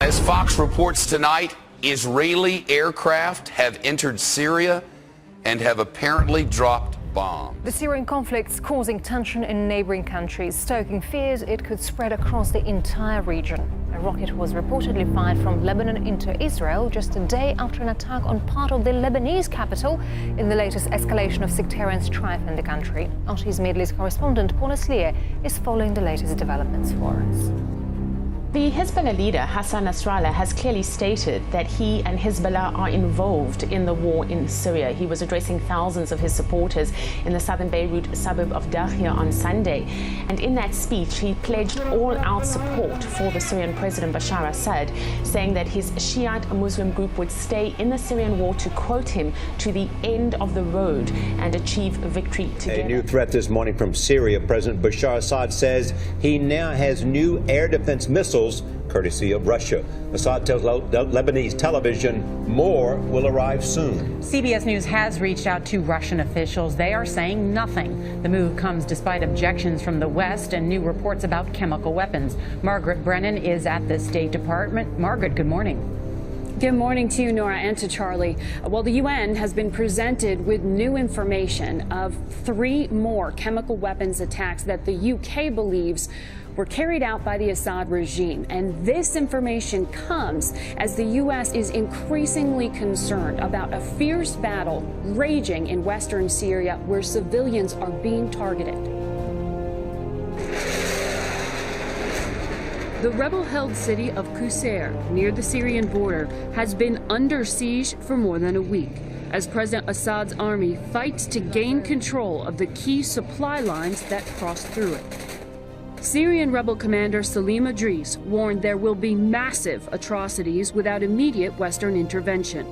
As Fox reports tonight, Israeli aircraft have entered Syria and have apparently dropped bombs. The Syrian conflict's causing tension in neighboring countries, stoking fears it could spread across the entire region. A rocket was reportedly fired from Lebanon into Israel just a day after an attack on part of the Lebanese capital in the latest escalation of sectarian strife in the country. RT's Middle East correspondent Paula Slier is following the latest developments for us. The Hezbollah leader Hassan Nasrallah has clearly stated that he and Hezbollah are involved in the war in Syria. He was addressing thousands of his supporters in the southern Beirut suburb of Dakhia on Sunday. And in that speech, he pledged all-out support for the Syrian President Bashar Assad, saying that his Shiite Muslim group would stay in the Syrian war to, quote him, to the end of the road and achieve victory together. A new threat this morning from Syria. President Bashar Assad says he now has new air defense missiles courtesy of Russia. Assad tells Lebanese television more will arrive soon. CBS News has reached out to Russian officials. They are saying nothing. The move comes despite objections from the West and new reports about chemical weapons. Margaret Brennan is at the State Department. Margaret, good morning. Good morning to you, Nora, and to Charlie. Well, the UN has been presented with new information of 3 more chemical weapons attacks that the UK believes were carried out by the Assad regime. And this information comes as the U.S. is increasingly concerned about a fierce battle raging in western Syria where civilians are being targeted. The rebel-held city of Qusair, near the Syrian border, has been under siege for more than a week, as President Assad's army fights to gain control of the key supply lines that cross through it. Syrian rebel commander Salim Idris warned there will be massive atrocities without immediate Western intervention.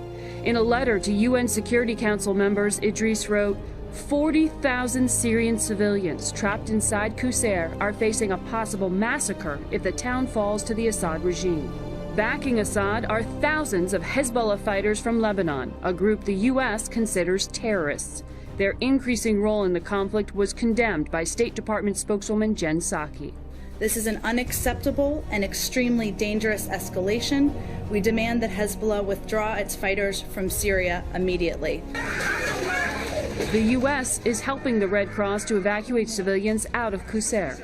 In a letter to UN Security Council members, Idris wrote, 40,000 Syrian civilians trapped inside Qusair are facing a possible massacre if the town falls to the Assad regime. Backing Assad are thousands of Hezbollah fighters from Lebanon, a group the U.S. considers terrorists. Their increasing role in the conflict was condemned by State Department spokeswoman Jen Psaki. This is an unacceptable and extremely dangerous escalation. We demand that Hezbollah withdraw its fighters from Syria immediately. The U.S. is helping the Red Cross to evacuate civilians out of Qusair.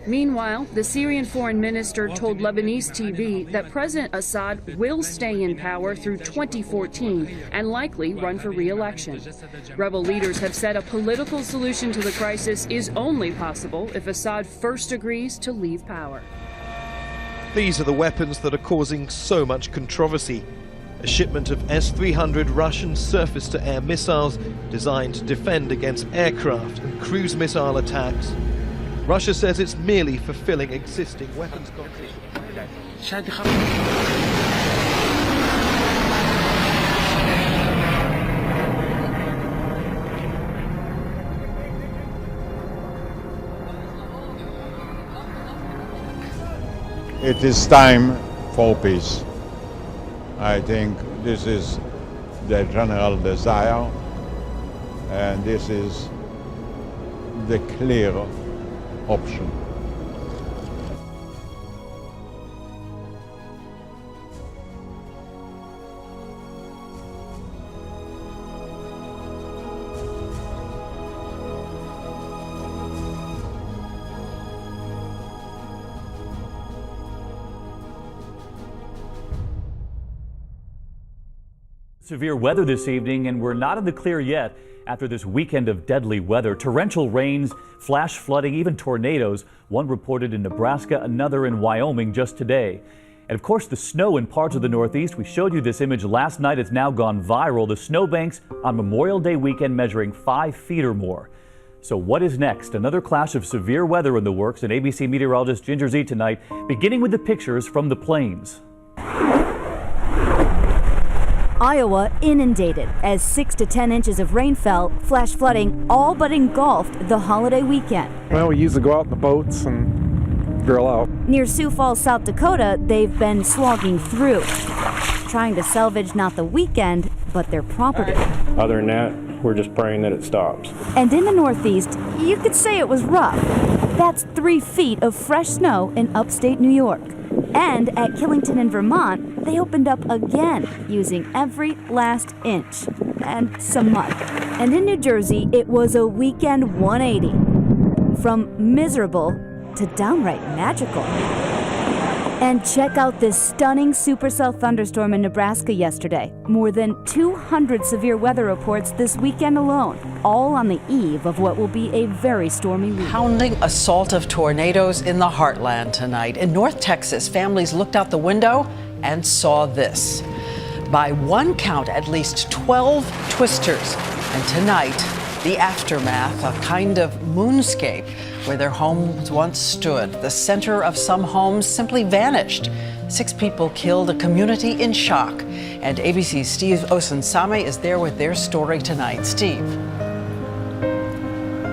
Meanwhile, the Syrian foreign minister told Lebanese TV that President Assad will stay in power through 2014 and likely run for re-election. Rebel leaders have said a political solution to the crisis is only possible if Assad first agrees to leave power. These are the weapons that are causing so much controversy. A shipment of S-300 Russian surface-to-air missiles designed to defend against aircraft and cruise missile attacks. Russia says it's merely fulfilling existing weapons contracts. It is time for peace. I think this is the general desire, and this is the clear option. Severe weather this evening, and we're not in the clear yet after this weekend of deadly weather. Torrential rains, flash flooding, even tornadoes. One reported in Nebraska, another in Wyoming just today. And of course, the snow in parts of the Northeast. We showed you this image last night. It's now gone viral. The snowbanks on Memorial Day weekend measuring 5 feet or more. So what is next? Another clash of severe weather in the works, and ABC meteorologist Ginger Zee tonight, beginning with the pictures from the plains. Iowa inundated as 6 to 10 inches of rain fell, flash flooding all but engulfed the holiday weekend. Well, we usually go out in the boats and grill out. Near Sioux Falls, South Dakota, they've been slogging through, trying to salvage not the weekend, but their property. Other than that, we're just praying that it stops. And in the Northeast, you could say it was rough. That's 3 feet of fresh snow in upstate New York. And at Killington in Vermont, they opened up again, using every last inch and some mud. And in New Jersey, it was a weekend 180. From miserable to downright magical. And check out this stunning supercell thunderstorm in Nebraska yesterday. More than 200 severe weather reports this weekend alone, all on the eve of what will be a very stormy week. Pounding assault of tornadoes in the heartland tonight. In North Texas, families looked out the window and saw this. By one count, at least 12 twisters. And tonight, the aftermath, a kind of moonscape where their homes once stood. The center of some homes simply vanished. 6 people killed, a community in shock. And ABC's Steve Osunsame is there with their story tonight. Steve.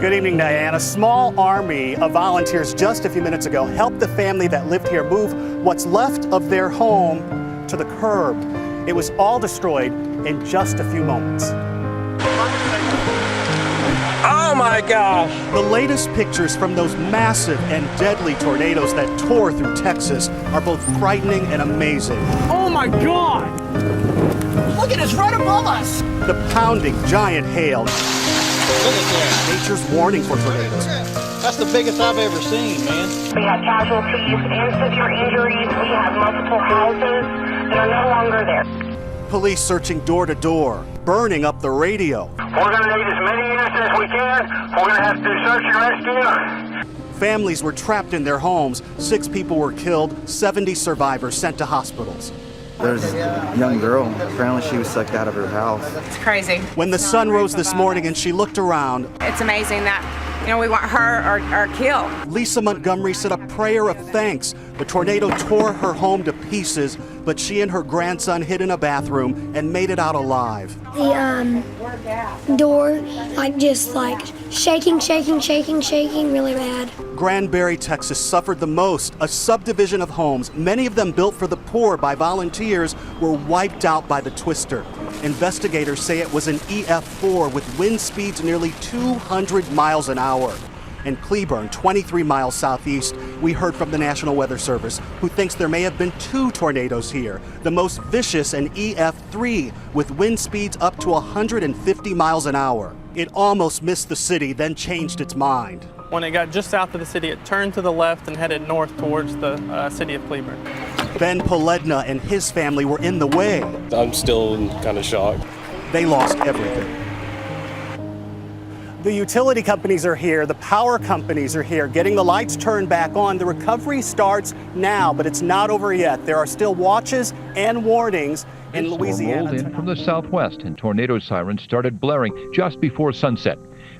Good evening, Diane. A small army of volunteers just a few minutes ago helped the family that lived here move what's left of their home to the curb. It was all destroyed in just a few moments. Oh my gosh! The latest pictures from those massive and deadly tornadoes that tore through Texas are both frightening and amazing. Oh my God! Look at it's right above us! The pounding giant hail. Look at that. Nature's warning for tornadoes. That's the biggest I've ever seen, man. We have casualties and severe injuries. We have multiple houses that are no longer there. Police searching door to door, burning up the radio. We're going to need as many units as we can. We're going to have to search and rescue. Families were trapped in their homes. 6 people were killed, 70 survivors sent to hospitals. There's a young girl. Apparently she was sucked out of her house. It's crazy. When the sun rose this morning and she looked around, it's amazing that, we want her or killed. Lisa Montgomery said a prayer of thanks. The tornado tore her home to pieces, but she and her grandson hid in a bathroom and made it out alive. The door, just shaking really bad. Granbury, Texas suffered the most. A subdivision of homes, many of them built for the poor by volunteers, were wiped out by the twister. Investigators say it was an EF4 with wind speeds nearly 200 miles an hour. In Cleburne, 23 miles southeast, we heard from the National Weather Service, who thinks there may have been 2 tornadoes here. The most vicious, an EF3, with wind speeds up to 150 miles an hour. It almost missed the city, then changed its mind. When it got just south of the city, it turned to the left and headed north towards the city of Cleburne. Ben Poledna and his family were in the way. I'm still kind of shocked. They lost everything. The utility companies are here, the power companies are here, getting the lights turned back on. The recovery starts now, but it's not over yet. There are still watches and warnings in Louisiana. Rolled in from the southwest, and tornado sirens started blaring just before sunset.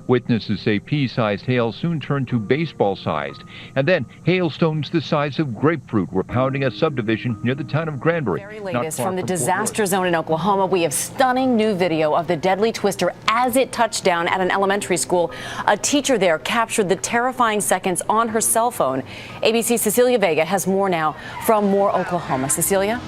Witnesses say pea-sized hail soon turned to baseball-sized, and then hailstones the size of grapefruit were pounding a subdivision near the town of Granbury. Very latest from the disaster zone in Oklahoma, we have stunning new video of the deadly twister as it touched down at an elementary school. A teacher there captured the terrifying seconds on her cell phone. ABC's Cecilia Vega has more now from Moore, Oklahoma. Cecilia?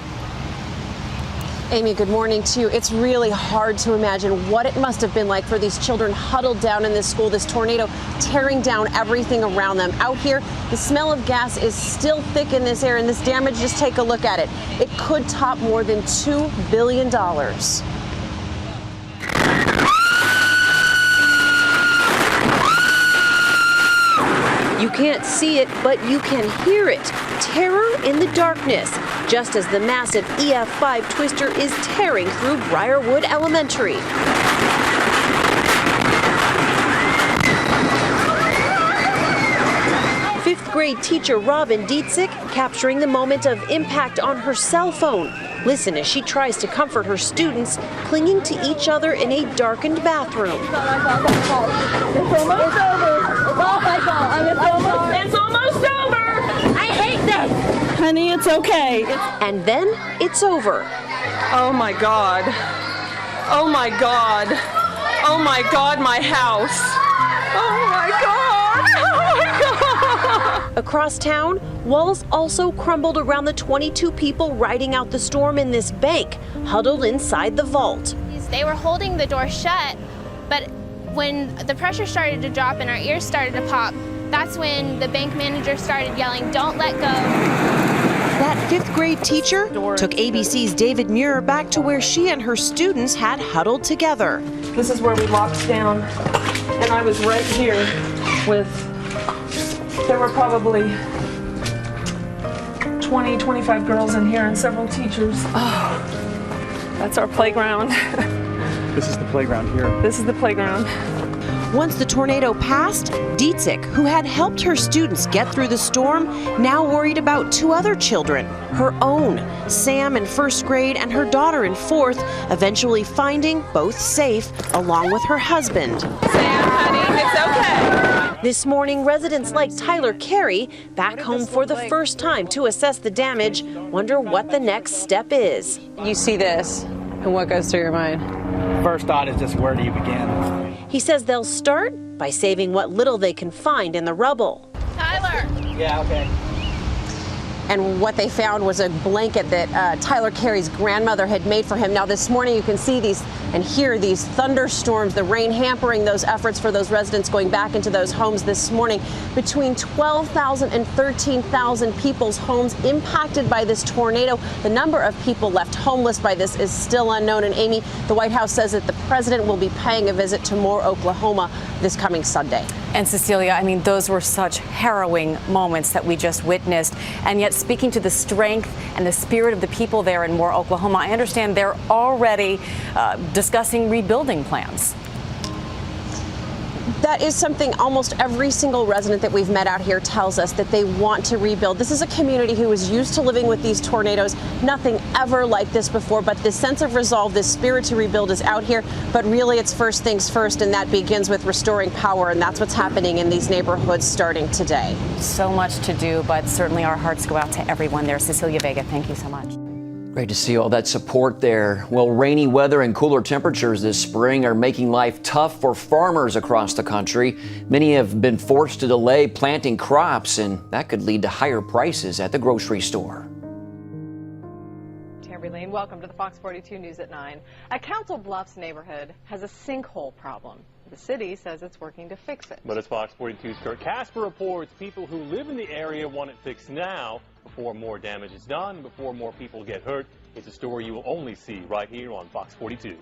Amy, good morning to you. It's really hard to imagine what it must have been like for these children huddled down in this school, this tornado tearing down everything around them. Out here, the smell of gas is still thick in this air, and this damage, just take a look at it. It could top more than $2 billion. You can't see it, but you can hear it. Terror in the darkness, just as the massive EF5 twister is tearing through Briarwood Elementary. Fifth-grade teacher Robin Dietzick capturing the moment of impact on her cell phone. Listen as she tries to comfort her students, clinging to each other in a darkened bathroom. It's almost over. It's almost over. I hate this. Honey, it's okay. And then it's over. Oh my God. Oh my God. Oh my God, my house. Oh my God. Oh my God. Across town, walls also crumbled around the 22 people riding out the storm in this bank, huddled inside the vault. They were holding the door shut, but when the pressure started to drop and our ears started to pop, that's when the bank manager started yelling, "Don't let go." That 5th grade teacher took ABC's David Muir back to where she and her students had huddled together. This is where we locked down, and I was right here with, there were probably 20, 25 girls in here and several teachers. Oh, that's our playground. This is the playground here. This is the playground. Once the tornado passed, Dietzik, who had helped her students get through the storm, now worried about 2 other children, her own, Sam in 1st grade and her daughter in 4th, eventually finding both safe along with her husband. Sam, honey, it's okay. This morning, residents like Tyler Carey, back home for the first time to assess the damage, wonder what the next step is. You see this, and what goes through your mind? First thought is just, where do you begin? He says they'll start by saving what little they can find in the rubble. Tyler! Yeah, okay. And what they found was a blanket that Tyler Carey's grandmother had made for him. Now this morning you can see these and hear these thunderstorms, the rain hampering those efforts for those residents going back into those homes this morning. Between 12,000 and 13,000 people's homes impacted by this tornado. The number of people left homeless by this is still unknown. And Amy, the White House says that the president will be paying a visit to Moore, Oklahoma this coming Sunday. And Cecilia, I mean, those were such harrowing moments that we just witnessed. And yet, speaking to the strength and the spirit of the people there in Moore, Oklahoma, I understand they're already discussing rebuilding plans. That is something almost every single resident that we've met out here tells us, that they want to rebuild. This is a community who is used to living with these tornadoes. Nothing ever like this before, but this sense of resolve, this spirit to rebuild is out here. But really, it's first things first, and that begins with restoring power, and that's what's happening in these neighborhoods starting today. So much to do, but certainly our hearts go out to everyone there. Cecilia Vega, thank you so much. Great to see all that support there. Well, rainy weather and cooler temperatures this spring are making life tough for farmers across the country. Many have been forced to delay planting crops, and that could lead to higher prices at the grocery store. Tammy Lane, welcome to the Fox 42 News at 9. A Council Bluffs neighborhood has a sinkhole problem. The city says it's working to fix it. But as Fox 42's Kurt Casper reports, people who live in the area want it fixed now before more damage is done, before more people get hurt. It's a story you will only see right here on Fox 42.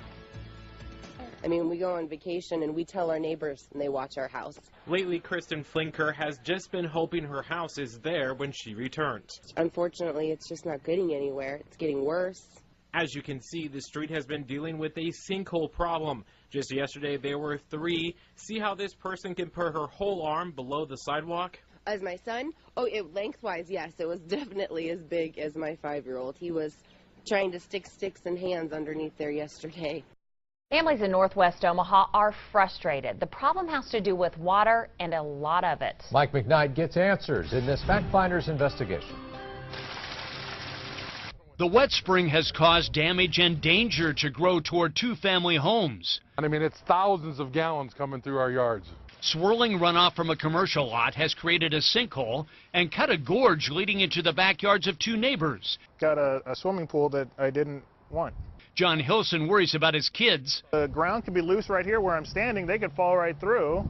I mean, we go on vacation and we tell our neighbors and they watch our house. Lately, Kristen Flinker has just been hoping her house is there when she returns. Unfortunately, it's just not getting anywhere. It's getting worse. As you can see, the street has been dealing with a sinkhole problem. Just yesterday, there were 3. See how this person can put her whole arm below the sidewalk? As my son? Oh, lengthwise, yes. It was definitely as big as my 5-year-old. He was trying to stick sticks and hands underneath there yesterday. Families in Northwest Omaha are frustrated. The problem has to do with water and a lot of it. Mike McKnight gets answers in this Fact Finders investigation. The wet spring has caused damage and danger to grow toward 2-family homes. I mean, it's thousands of gallons coming through our yards. Swirling runoff from a commercial lot has created a sinkhole and cut a gorge leading into the backyards of 2 neighbors. Got a swimming pool that I didn't want. John Hilson worries about his kids. The ground can be loose right here where I'm standing. They could fall right through.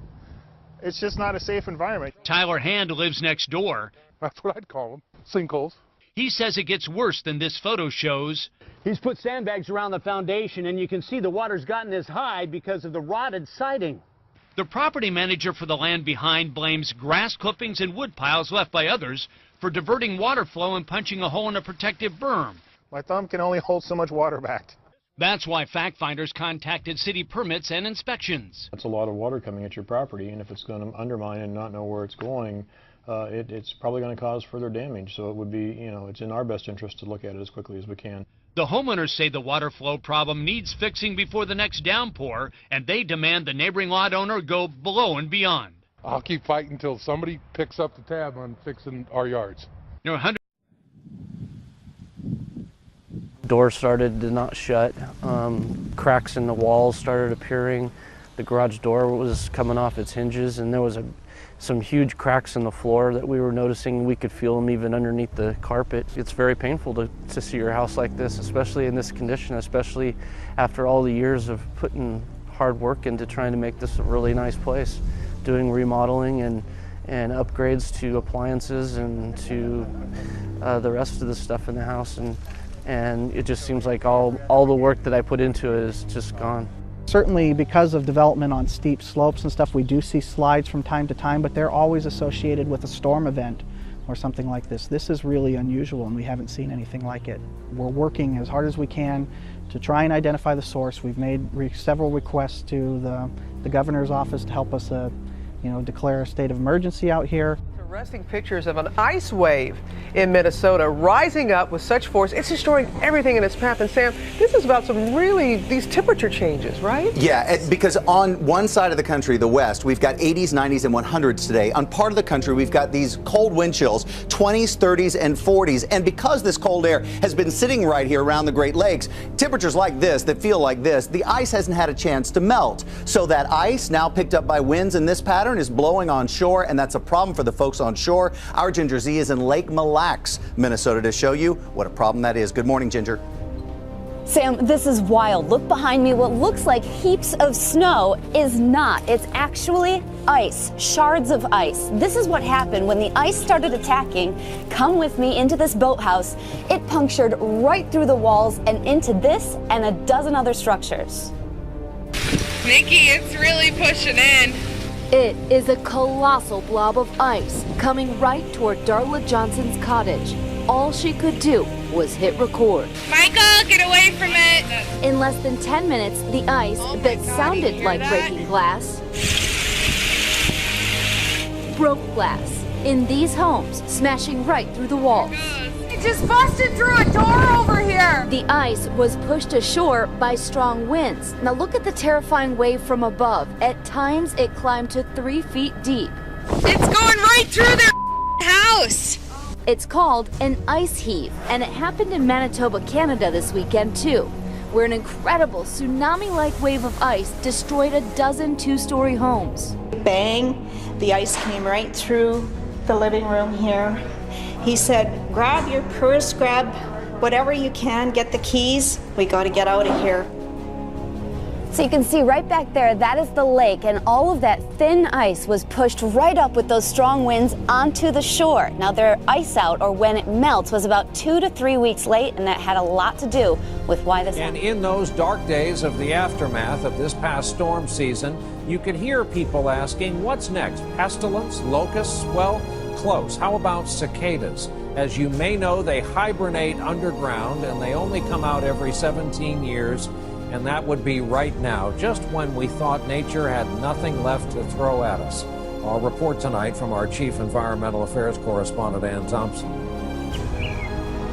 It's just not a safe environment. Tyler Hand lives next door. That's what I'd call them, sinkholes. He says it gets worse than this photo shows. He's put sandbags around the foundation, and you can see the water's gotten this high because of the rotted siding. The property manager for the land behind blames grass clippings and wood piles left by others for diverting water flow and punching a hole in a protective berm. My thumb can only hold so much water back. That's why fact finders contacted city permits and inspections. That's a lot of water coming at your property, and if it's going to undermine and not know where it's going, it's probably going to cause further damage. So it would be, it's in our best interest to look at it as quickly as we can. The homeowners say the water flow problem needs fixing before the next downpour, and they demand the neighboring lot owner go below and beyond. I'll keep fighting until somebody picks up the tab on fixing our yards. Doors started to not shut. Cracks in the walls started appearing. The garage door was coming off its hinges, and there was some huge cracks in the floor that we were noticing. We could feel them even underneath the carpet. It's very painful to see your house like this, especially in this condition, especially after all the years of putting hard work into trying to make this a really nice place, doing remodeling and upgrades to appliances and to the rest of the stuff in the house, and it just seems like all the work that I put into it is just gone. Certainly because of development on steep slopes and stuff, we do see slides from time to time, but they're always associated with a storm event or something like this. This is really unusual, and we haven't seen anything like it. We're working as hard as we can to try and identify the source. We've made several requests to the governor's office to help us declare a state of emergency out here. Arresting pictures of an ice wave in Minnesota rising up with such force, it's destroying everything in its path. And Sam, this is about these temperature changes, right? Yeah, because on one side of the country, the west, we've got 80s, 90s, and 100s today. On part of the country, we've got these cold wind chills, 20s, 30s, and 40s. And because this cold air has been sitting right here around the Great Lakes, temperatures like this that feel like this, the ice hasn't had a chance to melt. So that ice, now picked up by winds in this pattern, is blowing on shore, and that's a problem for the folks on shore. Our Ginger Z is in Lake Mille Lacs, Minnesota, to show you what a problem that is. Good morning, Ginger. Sam, this is wild. Look behind me. What looks like heaps of snow is not. It's actually ice, shards of ice. This is what happened when the ice started attacking. Come with me into this boathouse. It punctured right through the walls and into this and a dozen other structures. Nikki, it's really pushing in. It is a colossal blob of ice coming right toward Darla Johnson's cottage. All she could do was hit record. Michael, get away from it! In less than 10 minutes, the ice that sounded like breaking glass broke glass in these homes, smashing right through the walls. It just busted through a door over here! The ice was pushed ashore by strong winds. Now look at the terrifying wave from above. At times, it climbed to 3 feet deep. It's going right through their house! It's called an ice heave, and it happened in Manitoba, Canada this weekend too, where an incredible tsunami-like wave of ice destroyed a dozen two-story homes. Bang, the ice came right through the living room here. He said, grab your purse, grab whatever you can, get the keys. We got to get out of here. So you can see right back there, that is the lake, and all of that thin ice was pushed right up with those strong winds onto the shore. Now their ice out, or when it melts, was about 2 to 3 weeks late, and that had a lot to do with why this happened. And in those dark days of the aftermath of this past storm season, you could hear people asking, what's next? Pestilence? Locusts? Well, close. How about cicadas? As you may know, they hibernate underground, and they only come out every 17 years. And that would be right now, just when we thought nature had nothing left to throw at us. Our report tonight from our Chief Environmental Affairs correspondent, Ann Thompson.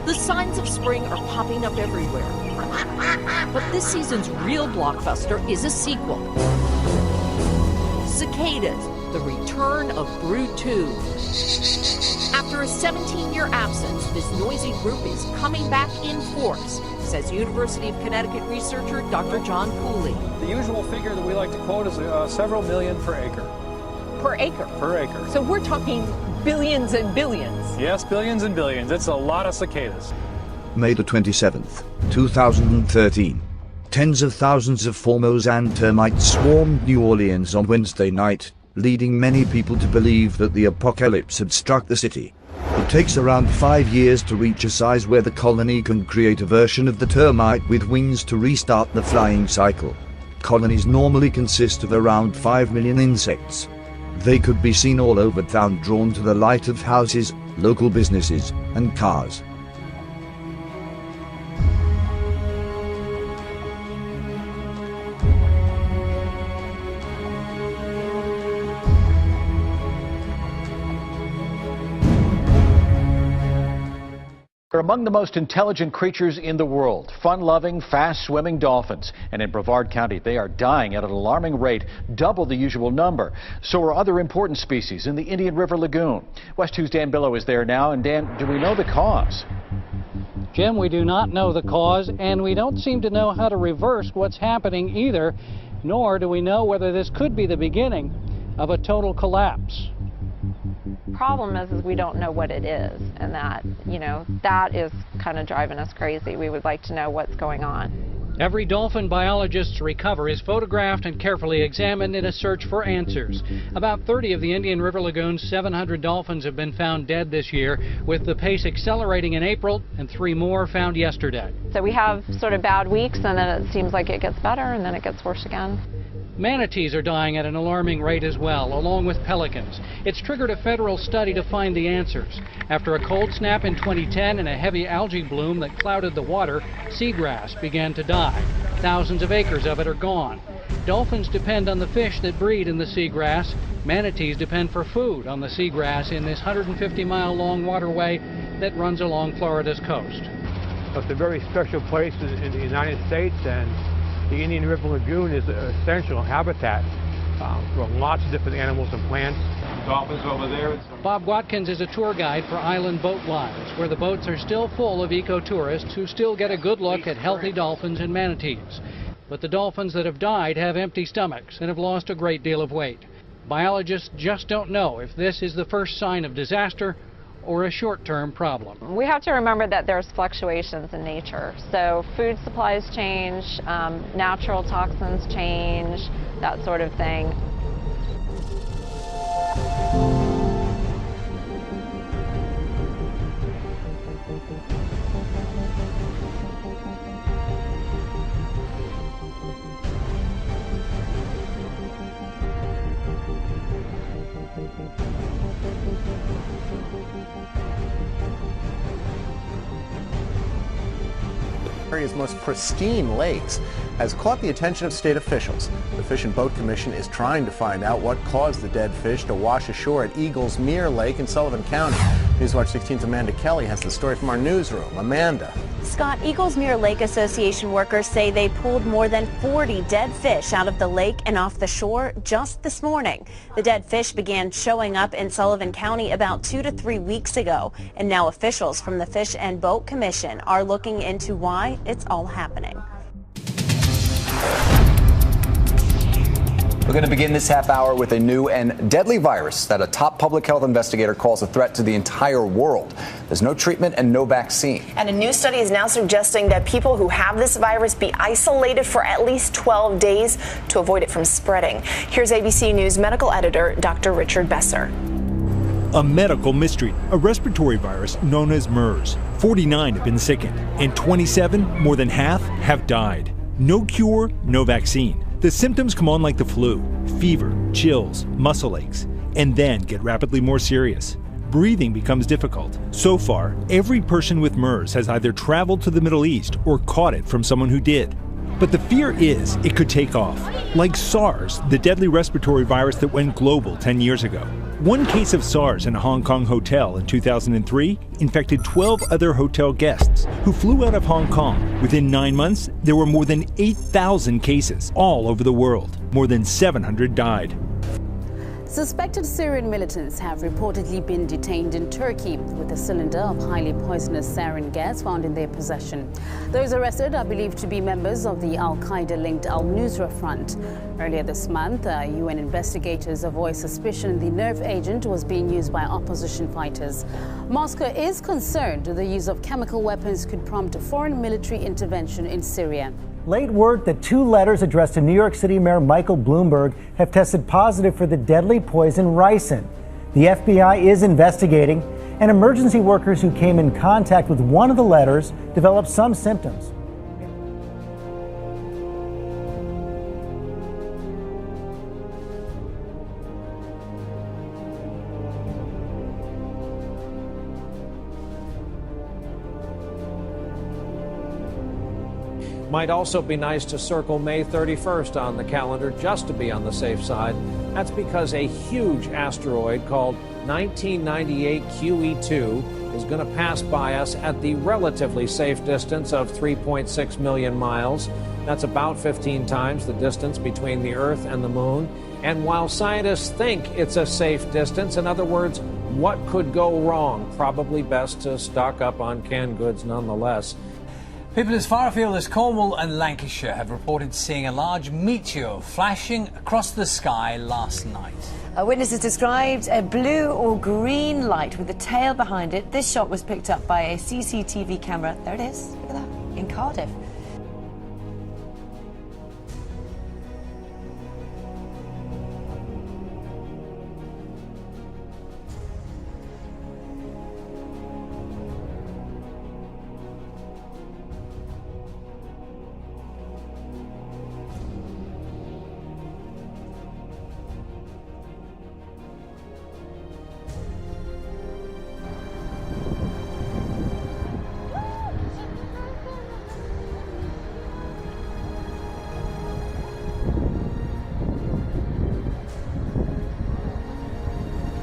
The signs of spring are popping up everywhere. But this season's real blockbuster is a sequel. Cicadas, the return of Brood 2. After a 17-year absence, this noisy group is coming back in force, says University of Connecticut researcher Dr. John Cooley. The usual figure that we like to quote is several million per acre. Per acre? Per acre. So we're talking billions and billions. Yes, billions and billions. It's a lot of cicadas. May the 27th, 2013. Tens of thousands of formos and termites swarmed New Orleans on Wednesday night, leading many people to believe that the apocalypse had struck the city. It takes around 5 years to reach a size where the colony can create a version of the termite with wings to restart the flying cycle. Colonies normally consist of around 5 million insects. They could be seen all over town, drawn to the light of houses, local businesses, and cars. They're among the most intelligent creatures in the world, fun-loving, fast-swimming dolphins. And in Brevard County, they are dying at an alarming rate, double the usual number. So are other important species in the Indian River Lagoon. West 2's Dan Billow is there now. And Dan, do we know the cause? Jim, we do not know the cause, and we don't seem to know how to reverse what's happening either, nor do we know whether this could be the beginning of a total collapse. Problem is we don't know what it is, and that is kind of driving us crazy. We would like to know what's going on. Every dolphin biologists recover is photographed and carefully examined in a search for answers. About 30 of the Indian River Lagoon's 700 dolphins have been found dead this year, with the pace accelerating in April and 3 more found yesterday. So we have sort of bad weeks, and then it seems like it gets better, and then it gets worse again. Manatees are dying at an alarming rate as well, along with pelicans. It's triggered a federal study to find the answers. After a cold snap in 2010 and a heavy algae bloom that clouded the water, seagrass began to die. Thousands of acres of it are gone. Dolphins depend on the fish that breed in the seagrass. Manatees depend for food on the seagrass in this 150-mile-long waterway that runs along Florida's coast. It's a very special place in the United States, and the Indian River Lagoon is an essential habitat for lots of different animals and plants. Dolphins over there. Bob Watkins is a tour guide for Island Boat Lines, where the boats are still full of eco-tourists who still get a good look at healthy dolphins and manatees. But the dolphins that have died have empty stomachs and have lost a great deal of weight. Biologists just don't know if this is the first sign of disaster or a short-term problem. We have to remember that there's fluctuations in nature. So food supplies change, natural toxins change, that sort of thing. Area's most pristine lakes has caught the attention of state officials. The Fish and Boat Commission is trying to find out what caused the dead fish to wash ashore at Eagles Mere Lake in Sullivan County. Newswatch 16's Amanda Kelly has the story from our newsroom. Amanda. Scott, Eagles Mere Lake Association workers say they pulled more than 40 dead fish out of the lake and off the shore just this morning. The dead fish began showing up in Sullivan County about 2 to 3 weeks ago, and now officials from the Fish and Boat Commission are looking into why it's all happening. We're going to begin this half hour with a new and deadly virus that a top public health investigator calls a threat to the entire world. There's no treatment and no vaccine. And a new study is now suggesting that people who have this virus be isolated for at least 12 days to avoid it from spreading. Here's ABC News medical editor Dr. Richard Besser. A medical mystery, a respiratory virus known as MERS. 49 have been sickened, and 27, more than half, have died. No cure, no vaccine. The symptoms come on like the flu: fever, chills, muscle aches, and then get rapidly more serious. Breathing becomes difficult. So far, every person with MERS has either traveled to the Middle East or caught it from someone who did. But the fear is it could take off, like SARS, the deadly respiratory virus that went global 10 years ago. One case of SARS in a Hong Kong hotel in 2003 infected 12 other hotel guests who flew out of Hong Kong. Within 9 months, there were more than 8,000 cases all over the world. More than 700 died. Suspected Syrian militants have reportedly been detained in Turkey with a cylinder of highly poisonous sarin gas found in their possession. Those arrested are believed to be members of the al-Qaeda-linked al-Nusra Front. Earlier this month, UN investigators voiced suspicion the nerve agent was being used by opposition fighters. Moscow is concerned the use of chemical weapons could prompt a foreign military intervention in Syria. Late word that 2 letters addressed to New York City Mayor Michael Bloomberg have tested positive for the deadly poison ricin. The FBI is investigating, and emergency workers who came in contact with one of the letters developed some symptoms. Might also be nice to circle May 31st on the calendar just to be on the safe side. That's because a huge asteroid called 1998 QE2 is going to pass by us at the relatively safe distance of 3.6 million miles. That's about 15 times the distance between the Earth and the Moon. And while scientists think it's a safe distance, in other words, what could go wrong? Probably best to stock up on canned goods nonetheless. People as far afield as Cornwall and Lancashire have reported seeing a large meteor flashing across the sky last night. Witnesses described a blue or green light with a tail behind it. This shot was picked up by a CCTV camera. There it is. Look at that. In Cardiff.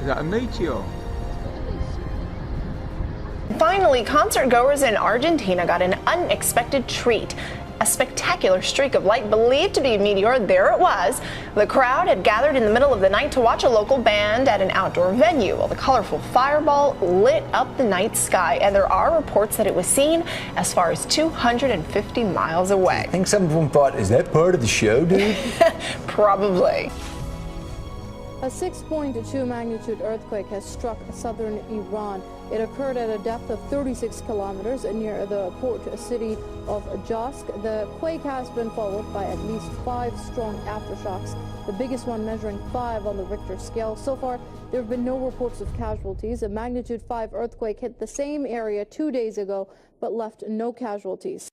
Is that a meteor? Finally, concert goers in Argentina got an unexpected treat. A spectacular streak of light believed to be a meteor, there it was. The crowd had gathered in the middle of the night to watch a local band at an outdoor venue while the colorful fireball lit up the night sky. And there are reports that it was seen as far as 250 miles away. I think some of them thought, is that part of the show, dude? Probably. A 6.2 magnitude earthquake has struck southern Iran. It occurred at a depth of 36 kilometers near the port city of Jask. The quake has been followed by at least 5 strong aftershocks, the biggest one measuring 5 on the Richter scale. So far, there have been no reports of casualties. A magnitude 5 earthquake hit the same area 2 days ago, but left no casualties.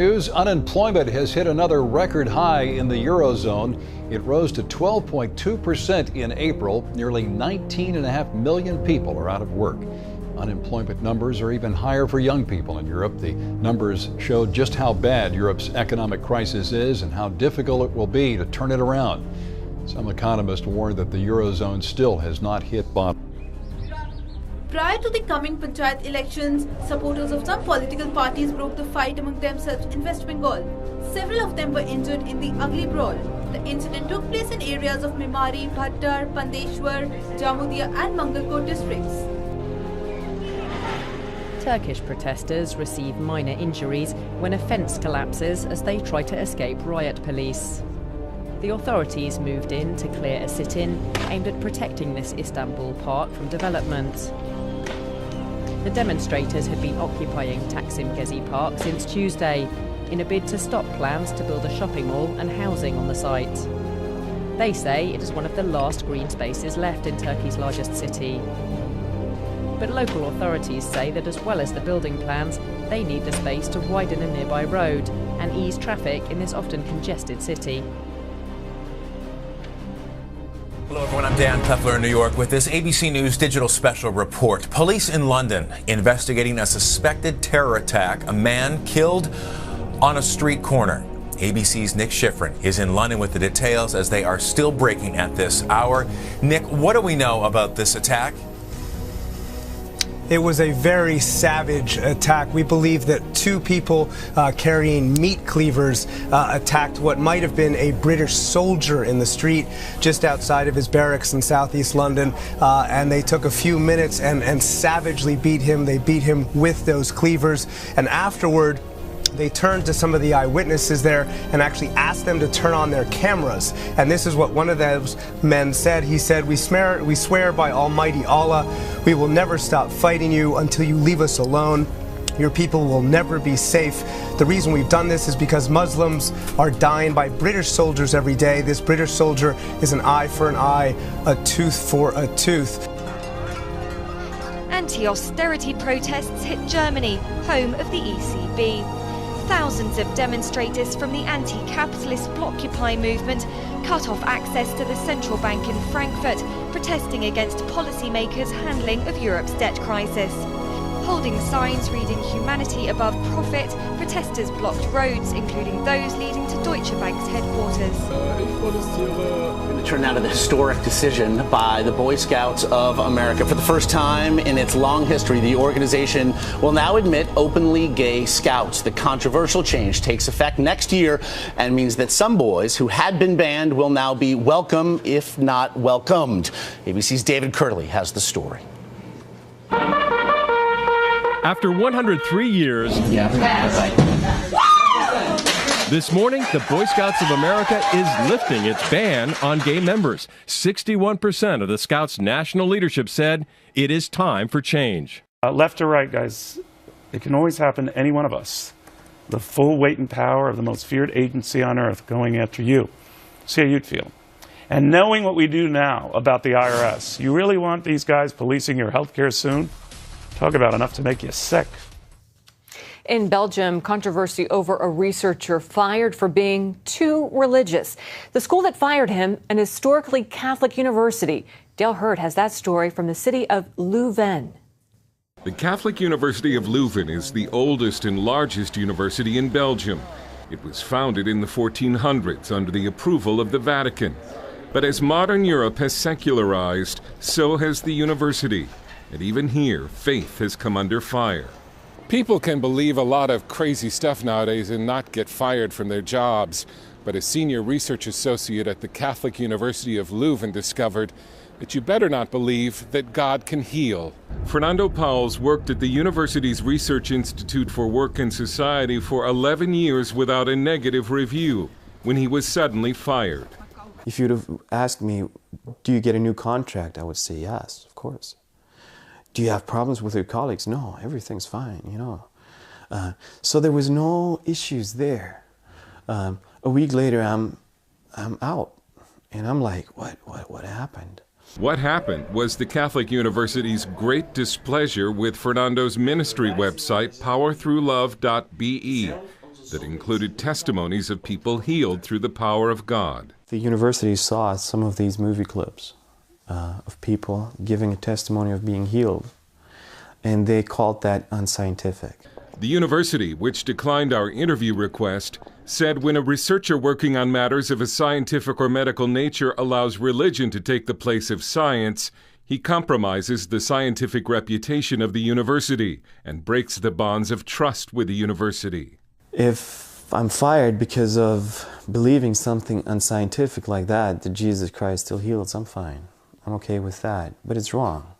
News: unemployment has hit another record high in the Eurozone. It rose to 12.2% in April. Nearly 19.5 million people are out of work. Unemployment numbers are even higher for young people in Europe. The numbers show just how bad Europe's economic crisis is and how difficult it will be to turn it around. Some economists warn that the Eurozone still has not hit bottom. Prior to the coming Panchayat elections, supporters of some political parties broke the fight among themselves in West Bengal. Several of them were injured in the ugly brawl. The incident took place in areas of Memari, Bhattar, Pandeshwar, Jamudia and Mangalkot districts. Turkish protesters receive minor injuries when a fence collapses as they try to escape riot police. The authorities moved in to clear a sit-in aimed at protecting this Istanbul park from development. The demonstrators had been occupying Taksim Gezi Park since Tuesday in a bid to stop plans to build a shopping mall and housing on the site. They say it is one of the last green spaces left in Turkey's largest city. But local authorities say that as well as the building plans, they need the space to widen a nearby road and ease traffic in this often congested city. Hello everyone, I'm Dan Pfeffler in New York with this ABC News digital special report. Police in London investigating a suspected terror attack, a man killed on a street corner. ABC's Nick Schifrin is in London with the details as they are still breaking at this hour. Nick, what do we know about this attack? It was a very savage attack. We believe that 2 people carrying meat cleavers attacked what might have been a British soldier in the street just outside of his barracks in southeast London. And they took a few minutes and savagely beat him. They beat him with those cleavers. And afterward, they turned to some of the eyewitnesses there and actually asked them to turn on their cameras. And this is what one of those men said. He said, we swear by Almighty Allah, we will never stop fighting you until you leave us alone. Your people will never be safe. The reason we've done this is because Muslims are dying by British soldiers every day. This British soldier is an eye for an eye, a tooth for a tooth. Anti-austerity protests hit Germany, home of the ECB. Thousands of demonstrators from the anti-capitalist Blockupy movement cut off access to the central bank in Frankfurt, protesting against policymakers' handling of Europe's debt crisis. Holding signs reading "Humanity above profit," protesters blocked roads, including those leading to Deutsche Bank's headquarters. It turned out a historic decision by the Boy Scouts of America. For the first time in its long history, the organization will now admit openly gay scouts. The controversial change takes effect next year and means that some boys who had been banned will now be welcome, if not welcomed. ABC's David Curley has the story. After 103 years, this morning, the Boy Scouts of America is lifting its ban on gay members. 61% of the Scouts' national leadership said it is time for change. Left or right, guys, it can always happen to any one of us. The full weight and power of the most feared agency on earth going after you. See how you'd feel. And knowing what we do now about the IRS, you really want these guys policing your health care soon? Talk about enough to make you sick. In Belgium, controversy over a researcher fired for being too religious. The school that fired him, an historically Catholic university. Dale Hurd has that story from the city of Leuven. The Catholic University of Leuven is the oldest and largest university in Belgium. It was founded in the 1400s under the approval of the Vatican. But as modern Europe has secularized, so has the university. And even here, faith has come under fire. People can believe a lot of crazy stuff nowadays and not get fired from their jobs. But a senior research associate at the Catholic University of Leuven discovered that you better not believe that God can heal. Fernando Pauls worked at the university's Research Institute for Work and Society for 11 years without a negative review, when he was suddenly fired. If you'd have asked me, do you get a new contract? I would say yes, of course. Do you have problems with your colleagues? No, everything's fine, you know. So there was no issues there. A week later, I'm out, and I'm like, what happened? What happened was the Catholic University's great displeasure with Fernando's ministry website, powerthroughlove.be, that included testimonies of people healed through the power of God. The university saw some of these movie clips of people giving a testimony of being healed, and they called that unscientific. The university, which declined our interview request, said when a researcher working on matters of a scientific or medical nature allows religion to take the place of science, he compromises the scientific reputation of the university and breaks the bonds of trust with the university. If I'm fired because of believing something unscientific like that Jesus Christ still heals, I'm fine. I'm okay with that, but it's wrong.